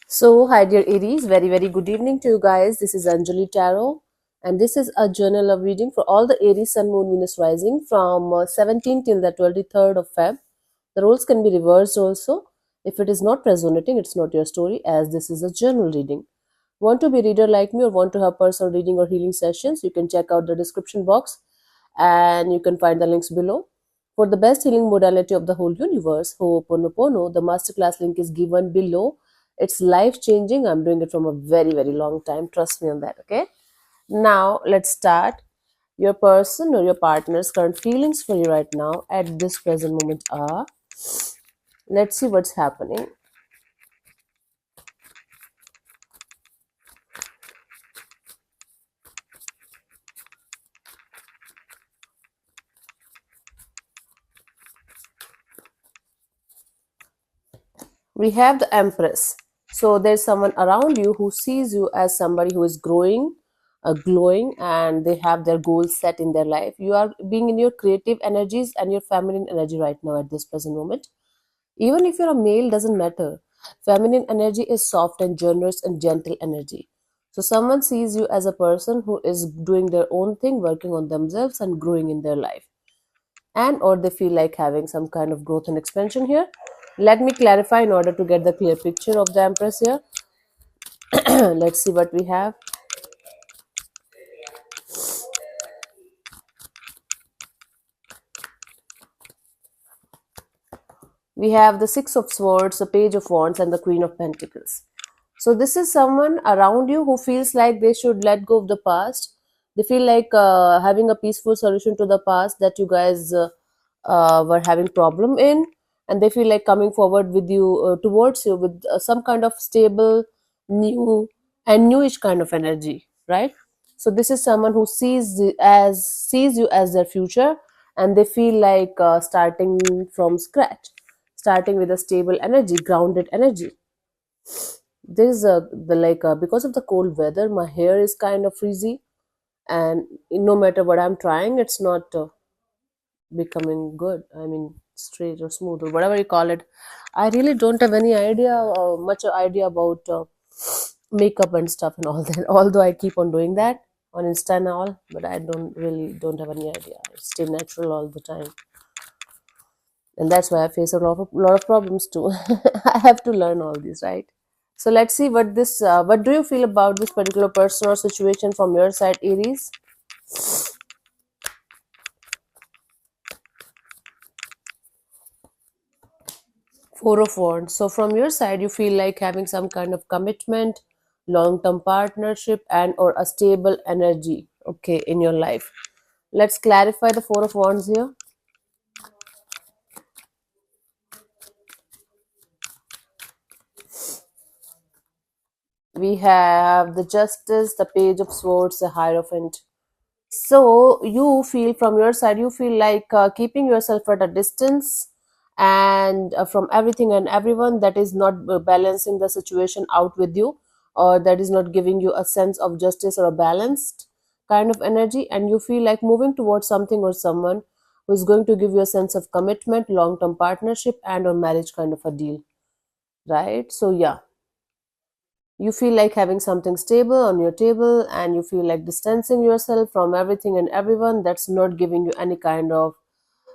Hi dear Aries, very good evening to you guys. This is Anjali Tarot, and this is a journal of reading for all the Aries Sun Moon Venus rising from 17 till the 23rd of Feb. The roles can be reversed also. If it is not resonating, it's not your story, as this is a journal reading. Want to be reader like me or want to have personal reading or healing sessions? You can check out the description box and you can find the links below. For the best healing modality of the whole universe, Ho'oponopono, the masterclass link is given below. It's life changing. I'm doing it from a very long time. Trust me on that, okay? Now, let's start. Your person or your partner's current feelings for you right now at this present moment are. Let's see what's happening. We have the Empress. So there's someone around you who sees you as somebody who is growing, glowing, and they have their goals set in their life. You are being in your creative energies and your feminine energy right now at this present moment. Even if you're a male, doesn't matter. Feminine energy is soft and generous and gentle energy. So someone sees you as a person who is doing their own thing, working on themselves and growing in their life, and or they feel like having some kind of growth and expansion here. Let me clarify in order to get the clear picture of the Empress here. Let's see what we have. We have the Six of Swords, the Page of Wands, and the Queen of Pentacles. So this is someone around you who feels like they should let go of the past. They feel like having a peaceful solution to the past that you guys were having problem in, and they feel like coming forward with you towards you with some kind of stable, new, and newish kind of energy, right? So this is someone who sees you as their future, and they feel like starting from scratch, starting with a stable energy, grounded energy. There's a the like because of the cold weather, my hair is kind of frizzy, and no matter what I'm trying, it's not becoming good. I mean, straight or smooth or whatever you call it. I really don't have any idea, much idea about makeup and stuff and all that. Although I keep on doing that on Insta and all, but I don't have any idea. I stay natural all the time, and that's why I face a lot of problems too. I have to learn all these, right? So let's see what do you feel about this particular person or situation from your side, Aries? Four of Wands. So from your side, you feel like having some kind of commitment, long-term partnership, and or a stable energy, okay, in your life. Let's clarify the Four of Wands here. We have the Justice, the Page of Swords, the Hierophant. So you feel from your side, you feel like keeping yourself at a distance and from everything and everyone that is not balancing the situation out with you, or that is not giving you a sense of justice or a balanced kind of energy, and you feel like moving towards something or someone who is going to give you a sense of commitment, long term partnership, and or marriage kind of a deal, right? So yeah, you feel like having something stable on your table, and you feel like distancing yourself from everything and everyone that's not giving you any kind of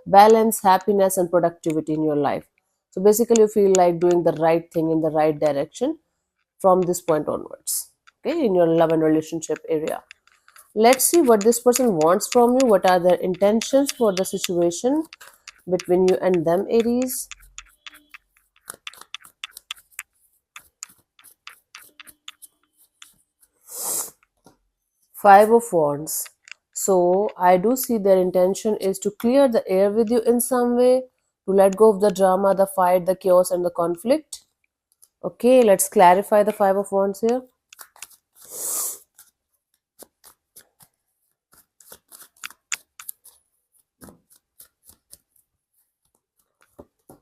balance, happiness, and productivity in your life. So basically, you feel like doing the right thing in the right direction from this point onwards, okay, in your love and relationship area. Let's see what this person wants from you. What are their intentions for the situation between you and them, Aries? Five of Wands. So I do see their intention is to clear the air with you in some way, to let go of the drama, the fight, the chaos, and the conflict. Okay, let's clarify the Five of Wands here.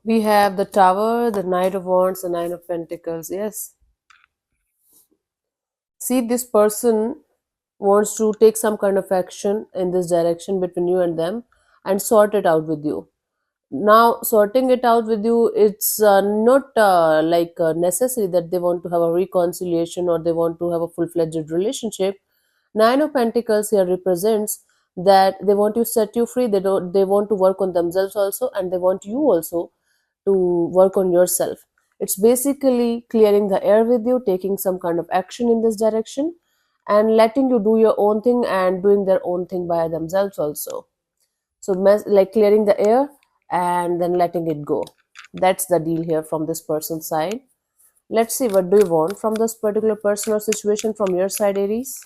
We have the Tower, the Knight of Wands, the Nine of Pentacles. Yes. See, this person wants to take some kind of action in this direction between you and them and sort it out with you. Now sorting it out with you, it's not necessary that they want to have a reconciliation or they want to have a full-fledged relationship. Nine of Pentacles here represents that they want to set you free. They want to work on themselves also, and they want you also to work on yourself. It's basically clearing the air with you, taking some kind of action in this direction, and letting you do your own thing and doing their own thing by themselves also. So like clearing the air and then letting it go. That's the deal here from this person's side. Let's see, what do you want from this particular person or situation from your side, Aries?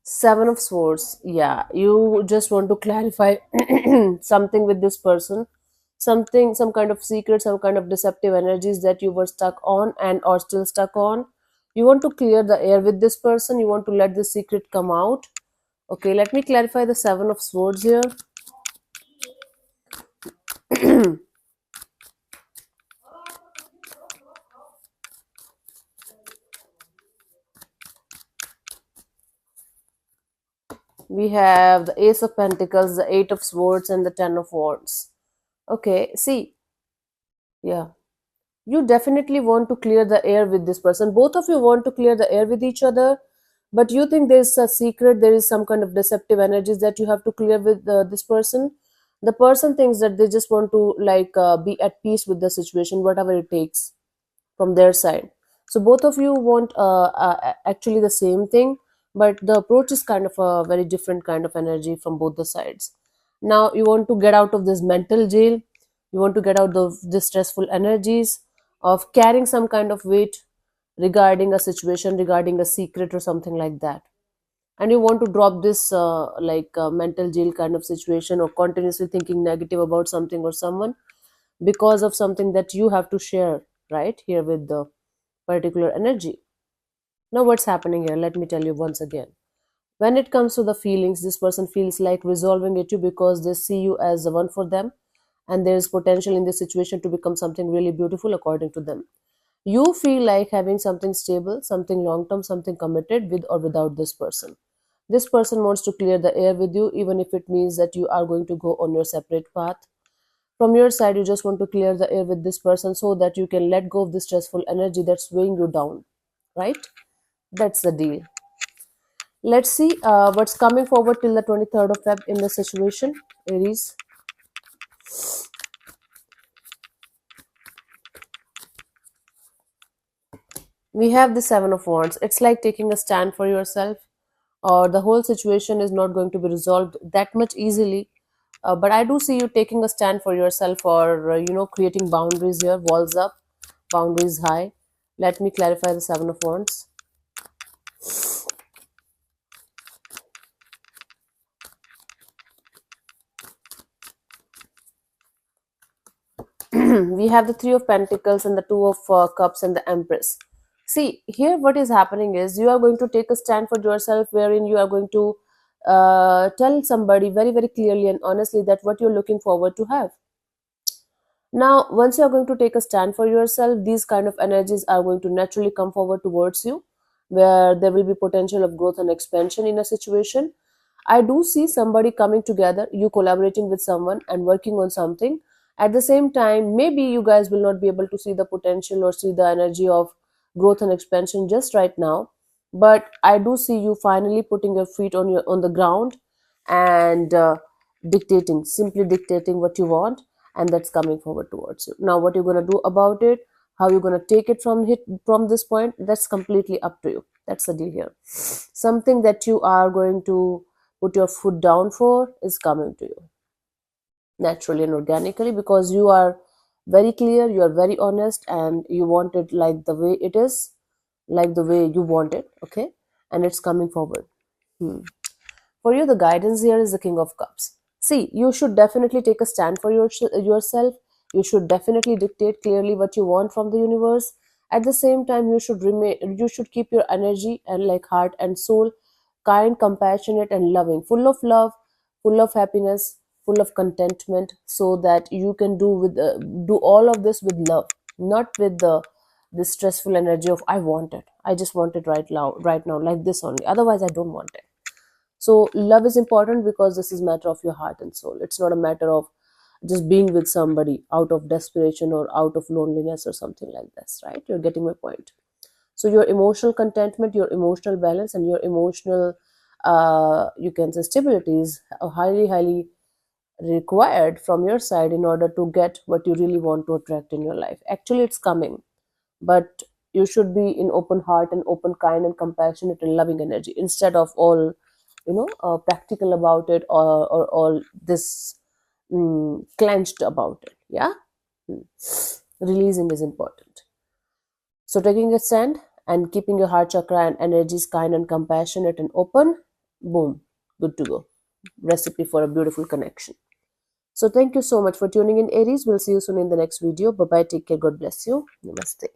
Seven of Swords. Yeah, you just want to clarify something with this person, something, some kind of secret, some kind of deceptive energies that you were stuck on and are still stuck on. You want to clear the air with this person. You want to let the secret come out. Okay, let me clarify the Seven of Swords here. We have the Ace of Pentacles, the Eight of Swords, and the Ten of Wands. Okay, see, yeah, you definitely want to clear the air with this person. Both of you want to clear the air with each other, but you think there's a secret, there is some kind of deceptive energies that you have to clear with this person. The person thinks that they just want to be at peace with the situation, whatever it takes from their side. So both of you want actually the same thing, but the approach is kind of a very different kind of energy from both the sides. Now you want to get out of this mental jail. You want to get out of the stressful energies of carrying some kind of weight regarding a situation, regarding a secret or something like that. And you want to drop this mental jail kind of situation, or continuously thinking negative about something or someone because of something that you have to share right here with the particular energy. Now, what's happening here? Let me tell you once again. When it comes to the feelings, this person feels like resolving it to because they see you as the one for them, and there is potential in this situation to become something really beautiful according to them. You feel like having something stable, something long term, something committed with or without this person. This person wants to clear the air with you, even if it means that you are going to go on your separate path. From your side, you just want to clear the air with this person so that you can let go of the stressful energy that's weighing you down, right? That's the deal. Let's see what's coming forward till the 23rd of Feb in the situation, Aries. We have the Seven of Wands. It's like taking a stand for yourself, or the whole situation is not going to be resolved that much easily. But I do see you taking a stand for yourself, or creating boundaries here, walls up, boundaries high. Let me clarify the Seven of Wands. We have the Three of Pentacles and the Two of Cups and the Empress. See, here what is happening is you are going to take a stand for yourself, wherein you are going to tell somebody very, very clearly and honestly that what you're looking forward to have. Now, once you're going to take a stand for yourself, these kind of energies are going to naturally come forward towards you, where there will be potential of growth and expansion in a situation. I do see somebody coming together, you collaborating with someone and working on something. At the same time, maybe you guys will not be able to see the potential or see the energy of growth and expansion just right now. But I do see you finally putting your feet on the ground and dictating, simply dictating what you want, and that's coming forward towards you. Now, what you're gonna do about it, how you're gonna take it from this point, that's completely up to you. That's the deal here. Something that you are going to put your foot down for is coming to you naturally and organically, because you are very clear, you are very honest, and you want it like the way it is, like the way you want it. Okay, and it's coming forward. For you, the guidance here is the King of Cups. See, you should definitely take a stand for yourself. You should definitely dictate clearly what you want from the universe. At the same time, you should keep your energy and like heart and soul kind, compassionate, and loving, full of love, full of happiness, full of contentment, so that you can do all of this with love, not with the stressful energy of I want it, I just want it right now, like this only. Otherwise, I don't want it. So love is important because this is matter of your heart and soul. It's not a matter of just being with somebody out of desperation or out of loneliness or something like this, right? You're getting my point. So your emotional contentment, your emotional balance, and your emotional, you can say, stability is highly required from your side in order to get what you really want to attract in your life. Actually, it's coming, but you should be in open heart and open kind and compassionate and loving energy, instead of all, practical about it, or all this clenched about it. Yeah. Mm. Releasing is important. So taking a stand and keeping your heart chakra and energies kind and compassionate and open, boom, good to go. Recipe for a beautiful connection. So thank you so much for tuning in, Aries. We'll see you soon in the next video. Bye bye. Take care. God bless you. Namaste.